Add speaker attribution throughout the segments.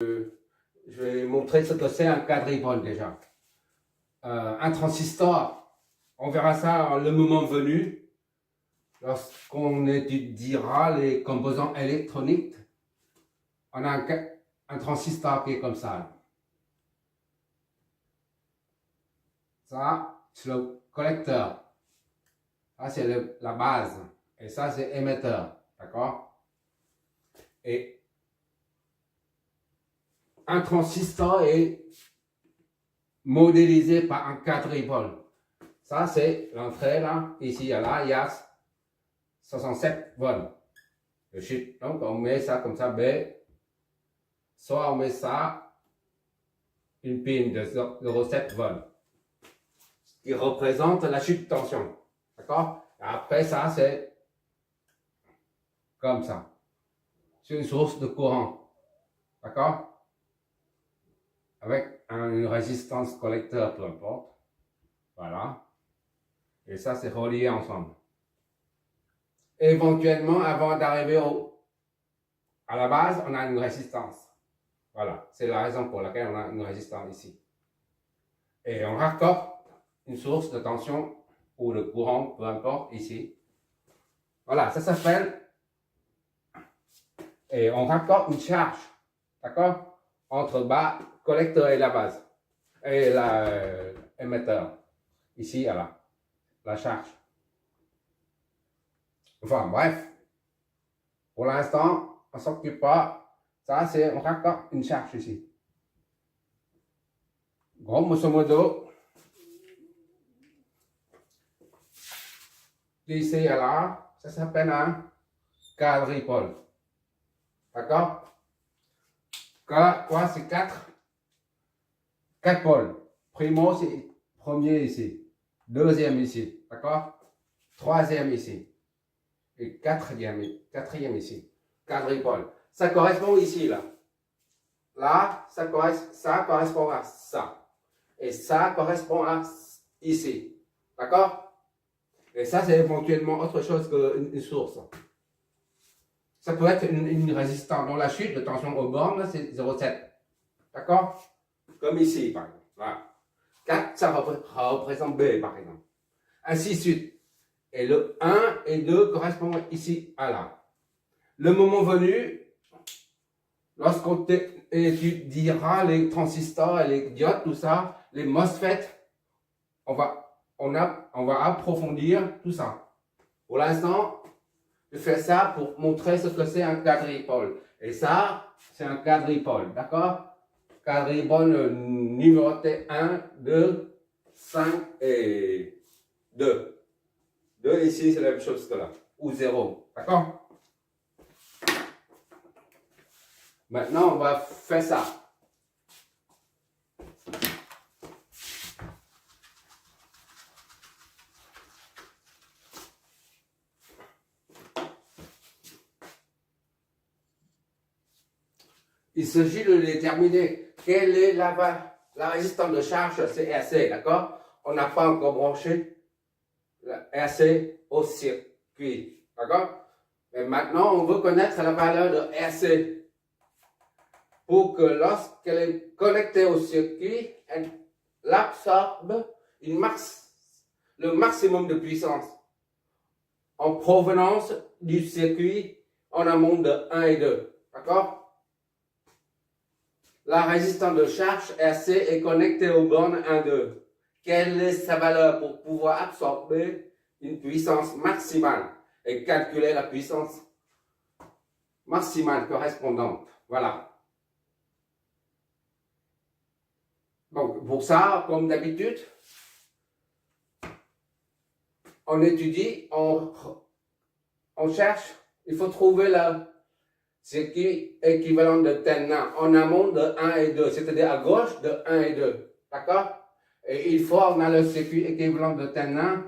Speaker 1: Je vais montrer ce que c'est un quadripôle déjà. Un transistor, on verra ça le moment venu, lorsqu'on étudiera les composants électroniques. On a un transistor qui est comme ça. Ça, c'est le collecteur. Ça, c'est la base. Et ça, c'est émetteur. D'accord? Et un transistor est modélisé par un quadripôle. Ça, c'est l'entrée là. Ici et là, il y a 67 volts. Le chute. Donc, on met ça comme ça, B. Soit on met ça, une pin de 0,7 volts. Ce qui représente la chute de tension. D'accord? Après ça, c'est comme ça. C'est une source de courant. D'accord? Avec une résistance collecteur, peu importe. Voilà. Et ça, c'est relié ensemble. Éventuellement, avant d'arriver à la base, on a une résistance. Voilà. C'est la raison pour laquelle on a une résistance ici. Et on raccorde une source de tension ou de courant, peu importe, ici. Voilà, ça s'appelle. Et on raccorde une charge. D'accord? Entre bas, collecteur et la base. Et l'émetteur. Ici, là. La charge. Enfin, bref. Pour l'instant, on ne s'occupe pas. Ça, c'est, on raccorde une charge ici. Grosso modo, d'ici à là, ça s'appelle un quadripôle. D'accord? Quoi, c'est 4 pôles. Primo, c'est premier ici. Deuxième ici. D'accord? Troisième ici. Et quatrième ici. Quadripôle. Ça correspond ici, là. Là, ça correspond à ça. Et ça correspond à ici. D'accord? Et ça, c'est éventuellement autre chose qu'une source. Ça peut être une résistance. Dans la chute de tension aux bornes, c'est 0,7. D'accord? Comme ici, par exemple. Voilà. 4, ça représente B, par exemple. Ainsi de suite. Et le 1 et 2 correspondent ici à là. Le moment venu, lorsqu'on étudiera les transistors et les diodes, tout ça, les MOSFET, on va approfondir tout ça. Pour l'instant, je fais ça pour montrer ce que c'est un quadripôle. Et ça, c'est un quadripôle, d'accord? Quadripôle numéroté 1, 2, 5 et 2. 2 ici, c'est la même chose que là. Ou 0, d'accord? Maintenant, on va faire ça. Il s'agit de déterminer quelle est la résistance de charge, c'est RC, d'accord? On n'a pas encore branché la RC au circuit, d'accord? Mais maintenant, on veut connaître la valeur de RC pour que lorsqu'elle est connectée au circuit, elle absorbe le maximum de puissance en provenance du circuit en amont de 1 et 2, d'accord? La résistance de charge RC est connectée aux bornes 1, 2. Quelle est sa valeur pour pouvoir absorber une puissance maximale et calculer la puissance maximale correspondante? Voilà. Donc, pour ça, comme d'habitude, on étudie, on cherche, il faut trouver le circuit équivalent de Tenna en amont de 1 et 2, c'est-à-dire à gauche de 1 et 2. D'accord? Et une fois on a le circuit équivalent de Tenna,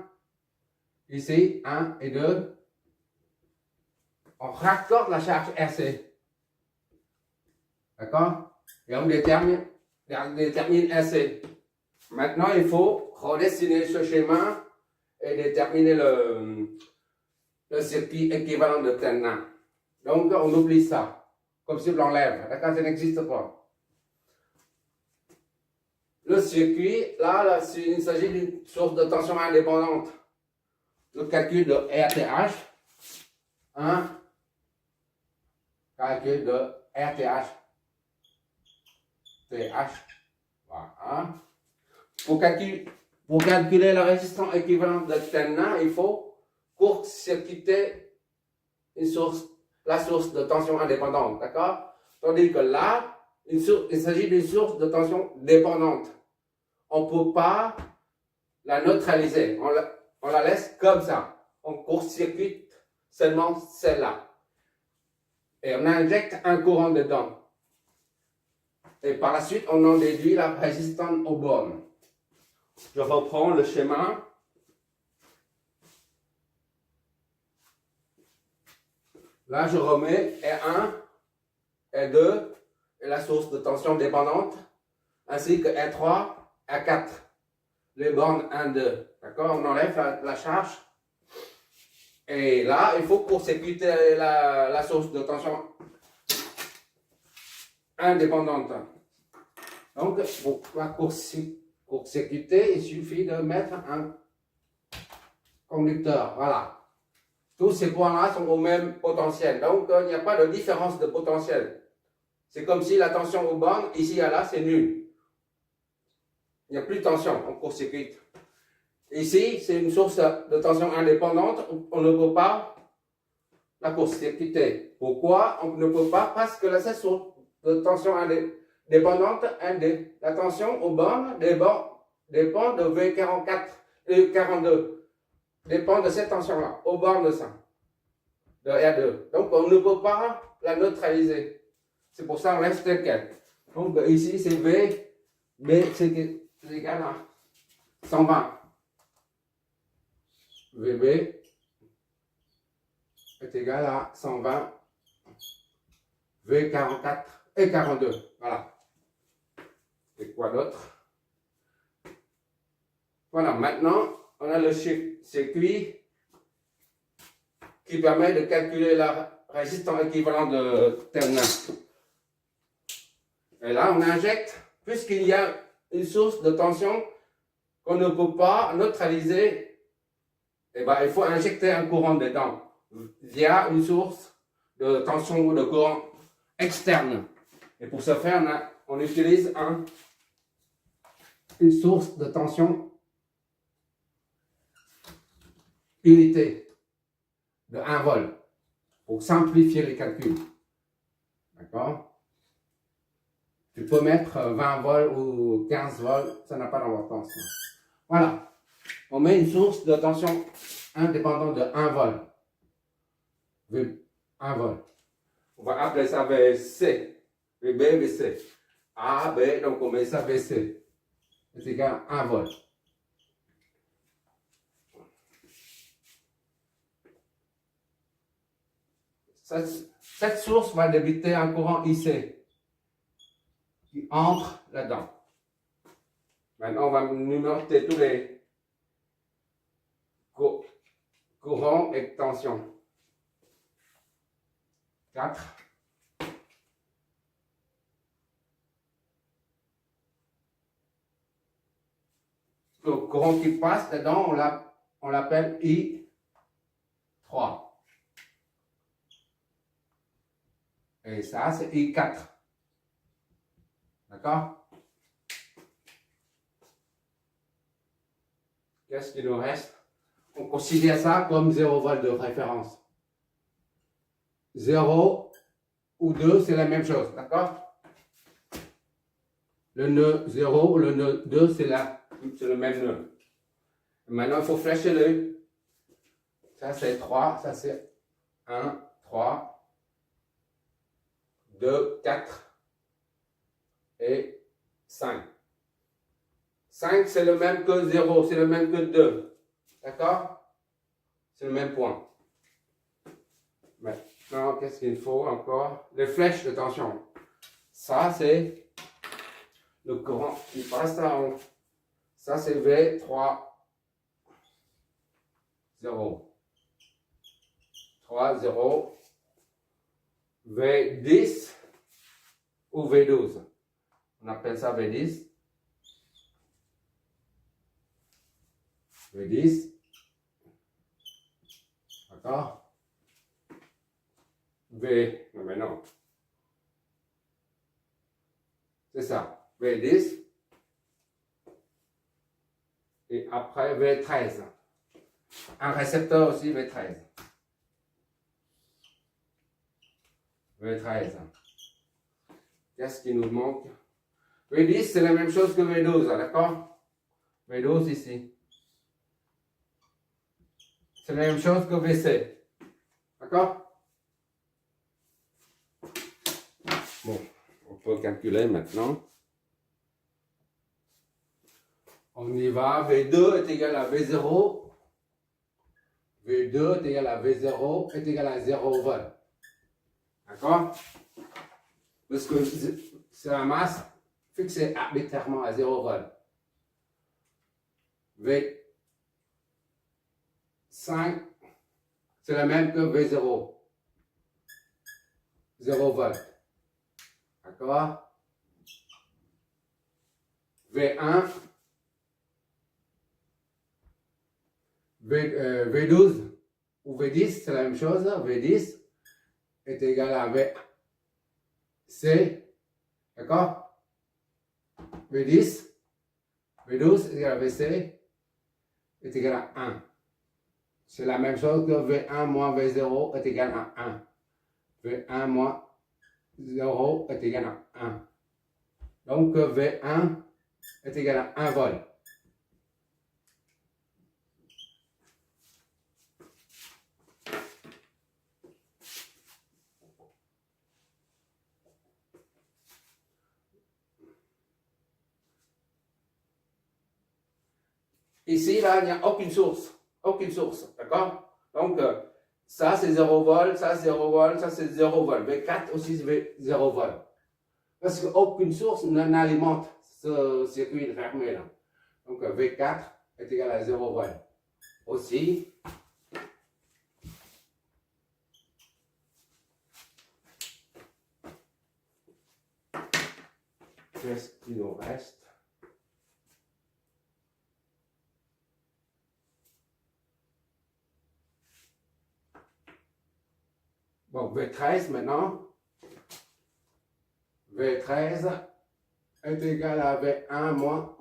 Speaker 1: ici, 1 et 2, on raccorde la charge RC. D'accord? Et on détermine RC. Maintenant, il faut redessiner ce schéma et déterminer le circuit équivalent de Tenna. Donc, on oublie ça. Comme si on l'enlève. D'accord? Ça n'existe pas. le circuit, là il s'agit d'une source de tension indépendante. Le calcul de RTH, calcul de RTH, voilà. Pour calculer la résistance équivalente de Tenna, il faut court-circuiter la source de tension indépendante, d'accord? Tandis que là, il s'agit d'une source de tension dépendante. On ne peut pas la neutraliser, on la laisse comme ça. On court-circuite seulement celle-là. Et on injecte un courant dedans. Et par la suite, on en déduit la résistance aux bornes. Je reprends le schéma. Là, je remets R1, R2 et la source de tension dépendante, ainsi que R3, R4. Les bornes 1, 2. D'accord? On enlève la charge. Et là, il faut court-circuiter la source de tension indépendante. Donc, pour la court-circuiter, il suffit de mettre un conducteur. Voilà. Tous ces points-là sont au même potentiel. Donc, il n'y a pas de différence de potentiel. C'est comme si la tension aux bornes, ici et là, c'est nul. Il n'y a plus de tension, on court-circuite. Ici, c'est une source de tension indépendante. On ne peut pas la court-circuiter. Pourquoi on ne peut pas? Parce que la source de tension indépendante, la tension aux bornes dépend de V44 et 42. Dépend de cette tension-là, aux bornes de ça, de R2. Donc, on ne peut pas la neutraliser. C'est pour ça qu'on laisse tel quel. Donc, ici, c'est V, B, c'est égal à 120. VB est égal à 120 V44 et 42. Voilà. Et quoi d'autre? Voilà, maintenant, on a le circuit qui permet de calculer la résistance équivalente de Tenna. Et là, on injecte, puisqu'il y a une source de tension qu'on ne peut pas neutraliser, eh ben, il faut injecter un courant dedans via une source de tension ou de courant externe. Et pour ce faire, on utilise une source de tension unité de 1 volt pour simplifier les calculs. D'accord? Tu peux mettre 20 volts ou 15 volts, ça n'a pas d'importance. Voilà. On met une source de tension indépendante de 1 volt. 1 volt. On va appeler ça VC. VB, VC. A, B, donc on met ça VC. C'est égal à 1 volt. Cette source va débiter un courant IC qui entre là-dedans. Maintenant, on va numéroter tous les courants et tensions. 4. Le courant qui passe dedans, on l'appelle I3. Et ça, c'est I4. D'accord? Qu'est-ce qu'il nous reste? On considère ça comme 0 volt de référence. 0 ou 2, c'est la même chose. D'accord? Le nœud 0, le nœud 2, c'est le même nœud. Maintenant, il faut flécher l'œil. Ça, c'est 3. Ça, c'est 1, 3, 2, 4 et 5. 5, c'est le même que 0, c'est le même que 2. D'accord? C'est le même point. Maintenant, qu'est-ce qu'il faut encore? Les flèches de tension. Ça, c'est le courant qui passe en haut. Ça, c'est V3, 0. 3, 0. V10 ou V12. On appelle ça V10. V10. D'accord? Non mais non. C'est ça. V10. Et après V13. Un récepteur aussi V13. V13. Qu'est-ce qui nous manque? V10, c'est la même chose que V12, d'accord? V12 ici. C'est la même chose que VC. D'accord? Bon, on peut calculer maintenant. On y va. V2 est égal à V0. V2 est égal à V0 est égal à 0 volt. D'accord? Parce que c'est la masse fixée arbitrairement à 0 volt. V5, c'est la même que V0. 0 volt. D'accord? V1, V12 ou V10, c'est la même chose. V10 est égal à VC. D'accord? V10, V12 est égal à VC est égal à 1. C'est la même chose que V1 moins V0 est égal à 1. V1 moins 0 est égal à 1. Donc V1 est égal à 1 volt. Ici, là, il n'y a aucune source. Aucune source. D'accord? Donc, ça, c'est 0 volt, ça, c'est 0 volt, ça, c'est 0 volt. V4 aussi, c'est 0 volt. Parce qu'aucune source n'alimente ce circuit fermé là. Donc, V4 est égal à 0 volt. Aussi, qu'est-ce qu'il nous reste? Bon, V13 maintenant. V13 est égal à V1 moins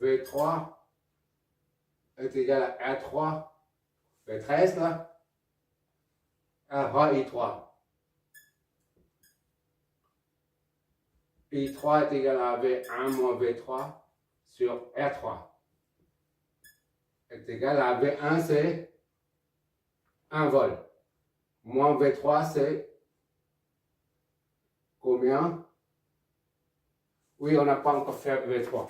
Speaker 1: V3 est égal à R3. V13 là. R3, I3. I3 est égal à V1 moins V3 sur R3. Est égal à V1, c'est 1 volt. Moins V3, c'est combien? Oui, on n'a pas encore fait V3.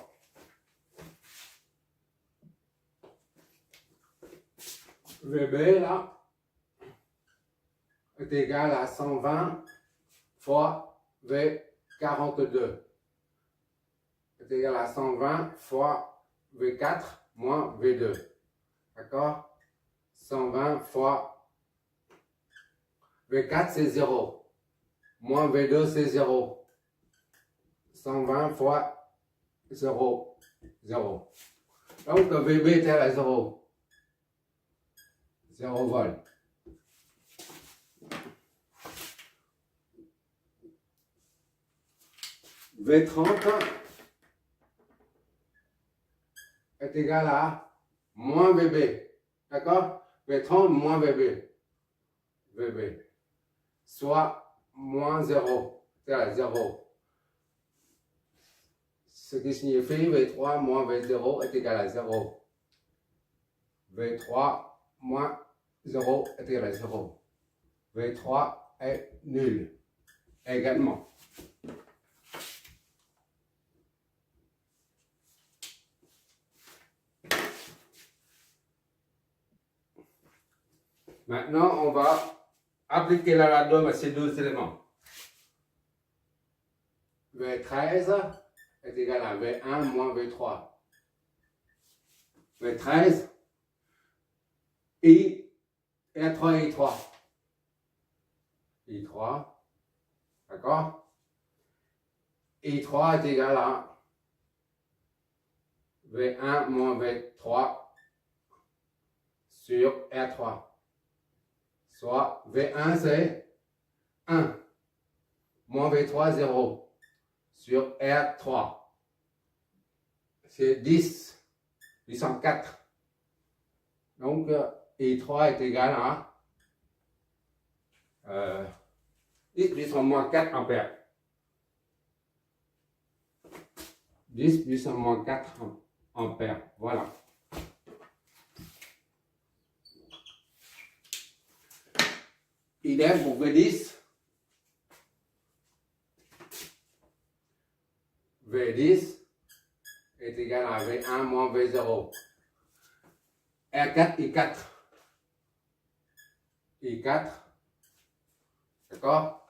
Speaker 1: VB, là, est égal à 120 fois V42. Est égal à 120 fois V4 moins V2. D'accord? 120 fois V4, c'est 0. Moins V2, c'est 0. 120 fois 0. 0. Donc, VB est égal à 0. 0 volt. V30 est égal à moins VB. D'accord? V30 moins VB. VB. Soit moins 0. C'est à 0. Ce qui signifie V3 moins V0 est égal à 0. V3 moins 0 est égal à 0. V3 est nul également. Maintenant, on va appliquer la radium à ces deux éléments. V13 est égal à V1 moins V3. V13, I, R3 et I3. I3, d'accord? I3 est égal à V1 moins V3 sur R3. Soit V1 c'est 1 moins V3 0 sur R3. C'est 10 puissance 4. Donc I3 est égal à 10 puissance moins 4 ampères. 10 puissance moins 4 ampères. Voilà. Idem pour V10. V10 est égal à V1 moins V0. R4, I4. I4. D'accord?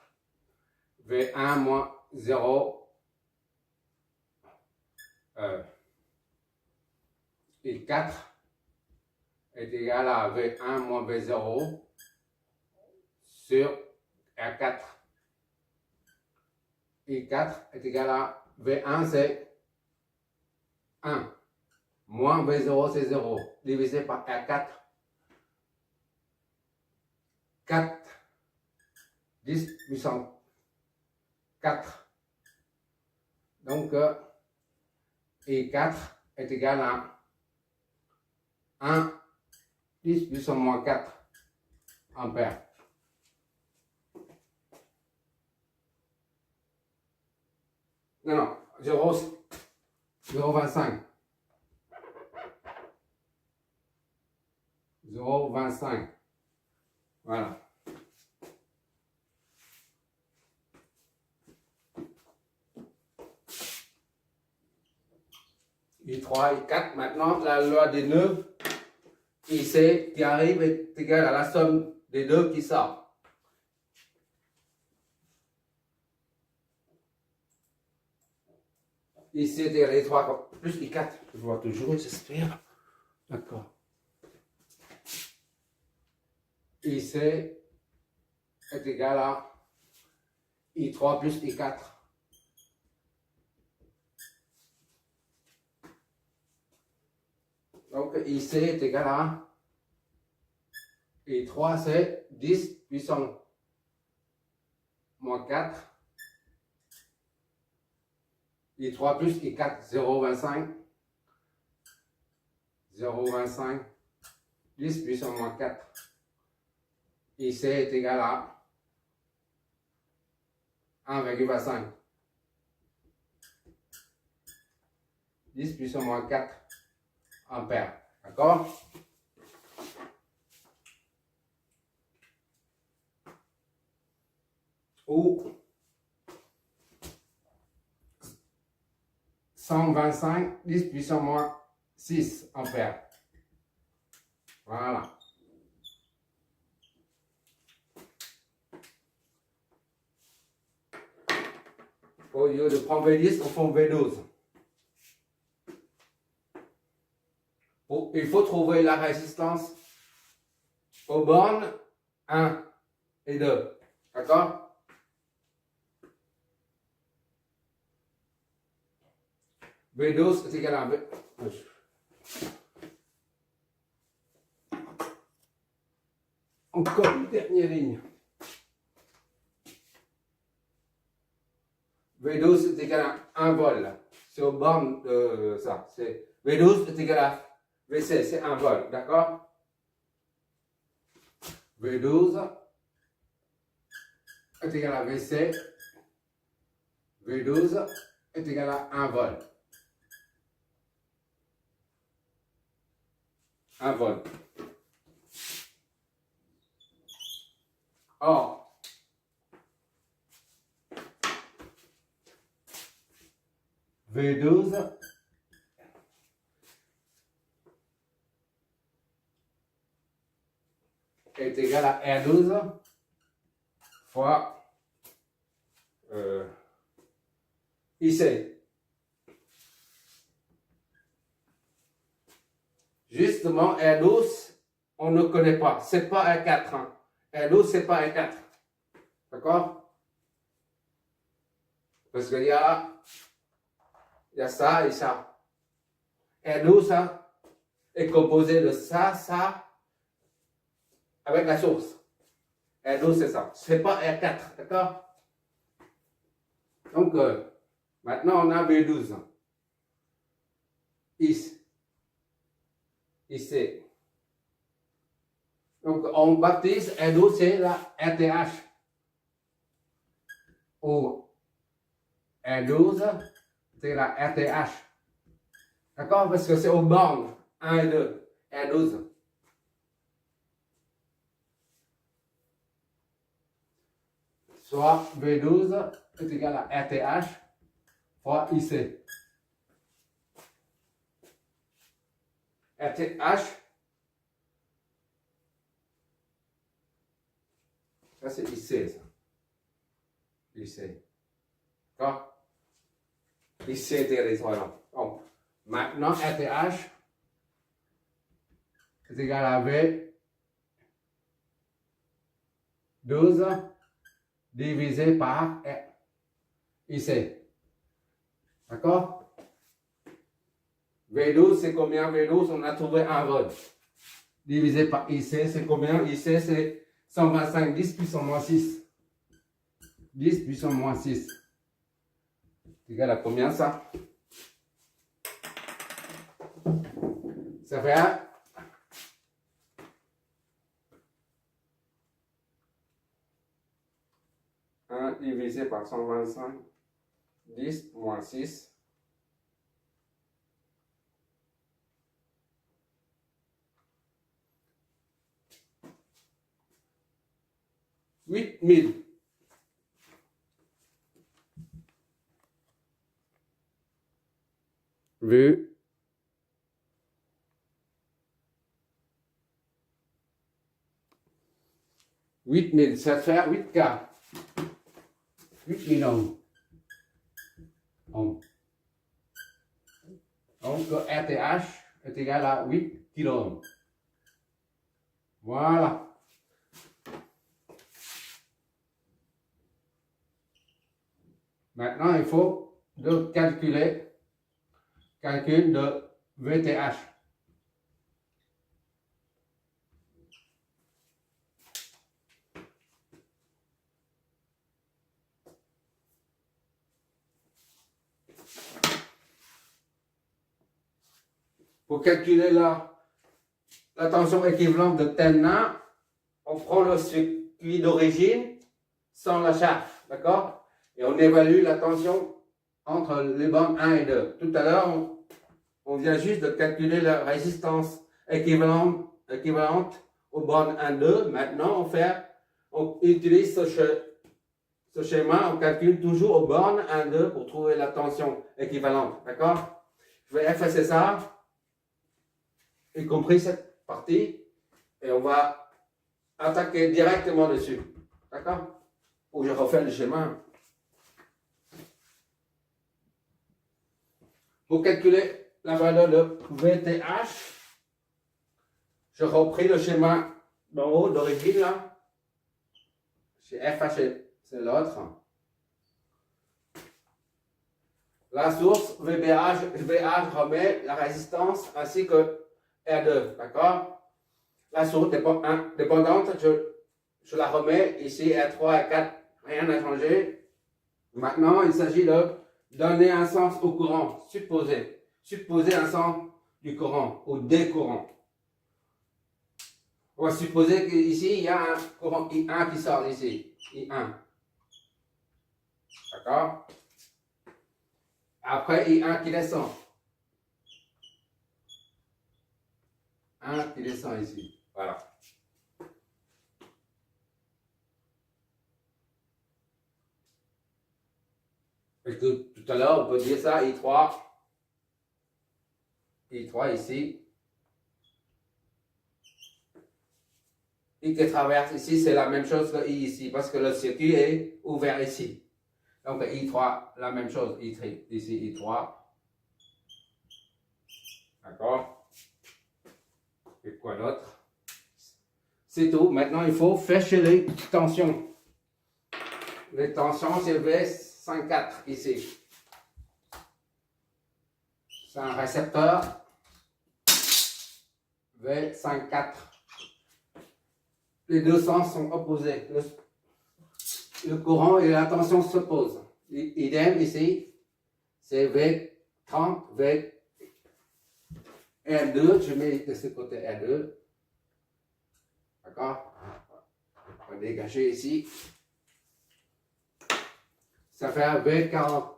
Speaker 1: V1 moins 0. I4 est égal à V1 moins V0 sur R4. I4 est égal à V1 c'est 1 moins V0 c'est 0 divisé par R4. 4 10 puissance 4. Donc I4 est égal à 1 10 puissance moins 4 ampères. Non, 0,25. 0,25. Voilà. I3, I4, maintenant la loi des nœuds IC qui arrive est égale à la somme des deux qui sortent. Ici est égal à I3 plus I4. Je vois toujours, j'espère. D'accord. IC est égal à I3 plus I4. Donc IC est égal à I3 c'est 10 puissance moins 4. I3 plus I4 0,25. 0,25. 10 puissance moins 4. IC est égal à 1,25. 10 puissance moins 4 ampères. D'accord? Ou 125, 10 puissance moins 6 ampères. Voilà. Au lieu de prendre V10, on prend V12. Il faut trouver la résistance aux bornes 1 et 2. D'accord? V12 est égal à V. Encore une dernière ligne. V12 est égal à 1 vol. C'est aux bornes de ça. V12 est égal à VC, c'est 1 vol. D'accord? V12 est égal à VC. V12 est égal à 1 vol. 1 vol. Or, V12 est égal à R12 fois IC. Justement, R12, on ne connaît pas. C'est pas R4. Hein. R12, c'est pas R4. D'accord? Parce qu'il y a ça et ça. R12 ça, est composé de ça, ça avec la source. R12, c'est ça. C'est pas R4, d'accord? Donc, maintenant, on a V12. Ici. Ici. Donc, on baptise R12, c'est la RTH. Ou R12, c'est la RTH. D'accord? Parce que c'est aux bornes 1 et 2. R12. Soit V12 est égal à RTH fois IC. RTH, ça c'est IC, ça. IC. D'accord? IC territorial. Donc, maintenant, RTH est égal à V12 divisé par IC. D'accord? V12, c'est combien? V12, on a trouvé 1 volt. Divisé par IC, c'est combien? IC, c'est 125, 10 puissance moins 6. 10 puissance moins 6. C'est égal à combien ça? Ça fait 1 divisé par 125, 10 moins 6. 8000. Vu 8000, ça fait 8K. 8000 ohms. Donc, RTH est égal à 8 kΩ. Voilà. Maintenant, il faut calculer calcul de VTH. Pour calculer la tension équivalente de TENA, on prend le circuit d'origine sans la charge, d'accord? Et on évalue la tension entre les bornes 1 et 2. Tout à l'heure, on vient juste de calculer la résistance équivalente aux bornes 1 et 2. Maintenant, on utilise ce schéma, on calcule toujours aux bornes 1 et 2 pour trouver la tension équivalente, d'accord? Je vais effacer ça, y compris cette partie, et on va attaquer directement dessus, d'accord? Ou je refais le schéma. Pour calculer la valeur de VTH, je repris le schéma d'en haut d'origine là. J'ai effacé, c'est l'autre. La source VH remet la résistance ainsi que R2, d'accord? La source dépendante, je la remets ici, R3, R4, rien n'a changé. Maintenant, il s'agit de donner un sens au courant, supposer un sens du courant, au décourant. On va supposer qu'ici, il y a un courant I1 qui sort d'ici, I1. D'accord? Après, I1 qui descend. 1 qui descend ici. Voilà. Et tout à l'heure, on peut dire ça, I3 ici. I qui traverse ici, c'est la même chose que I ici, parce que le circuit est ouvert ici. Donc I3, la même chose, ici, I3. D'accord? Et quoi d'autre? C'est tout. Maintenant, il faut flécher les tensions. Les tensions, c'est V54 ici. C'est un récepteur V54. les deux sens sont opposés. Le courant et la tension s'opposent. Idem ici, c'est V30, V R2, je mets de ce côté R2. D'accord? On va dégager ici. Ça fait un V40.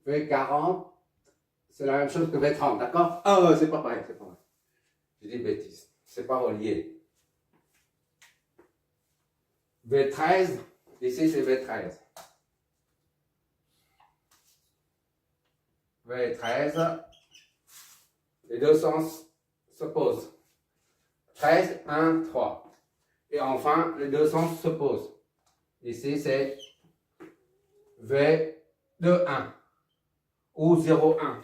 Speaker 1: V40, c'est la même chose que V30, d'accord? Ah, c'est pas pareil, c'est pas vrai. J'ai dit bêtise, c'est pas relié. V13, ici c'est V13. V13, les deux sens s'opposent. 13, 1, 3. Et enfin, les deux sens s'opposent. Ici c'est V2, 1 ou 0, 1.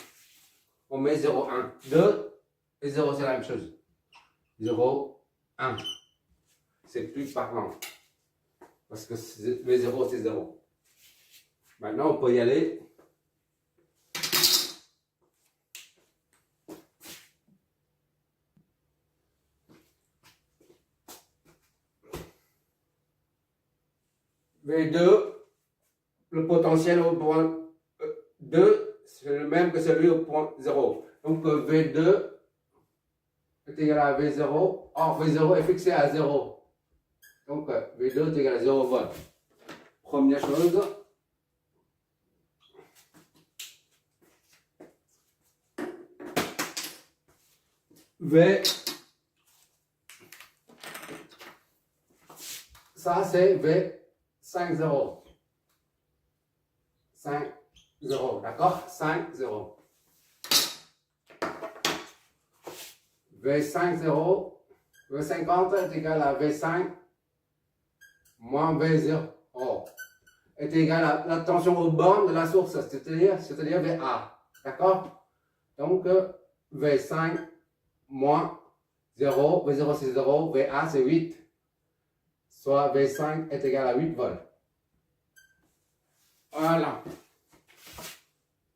Speaker 1: On met 0, 1. 2 et 0 c'est la même chose. 0, 1. C'est plus parlant. Parce que le 0 c'est 0. Maintenant on peut y aller. V2, le potentiel au point 2, c'est le même que celui au point 0. Donc V2 est égal à V0. Or V0 est fixé à 0. Donc V2 est égal à 0 volts. Première chose. V. Ça c'est V50. 5, 0. D'accord? 5, 0. V5, 0. V50 est égal à V5 moins V0 est égal à la tension aux bornes de la source, c'est-à-dire VA. D'accord? Donc, V5 moins 0, V0 c'est 0, VA c'est 8. Soit V5 est égal à 8 volts. Voilà.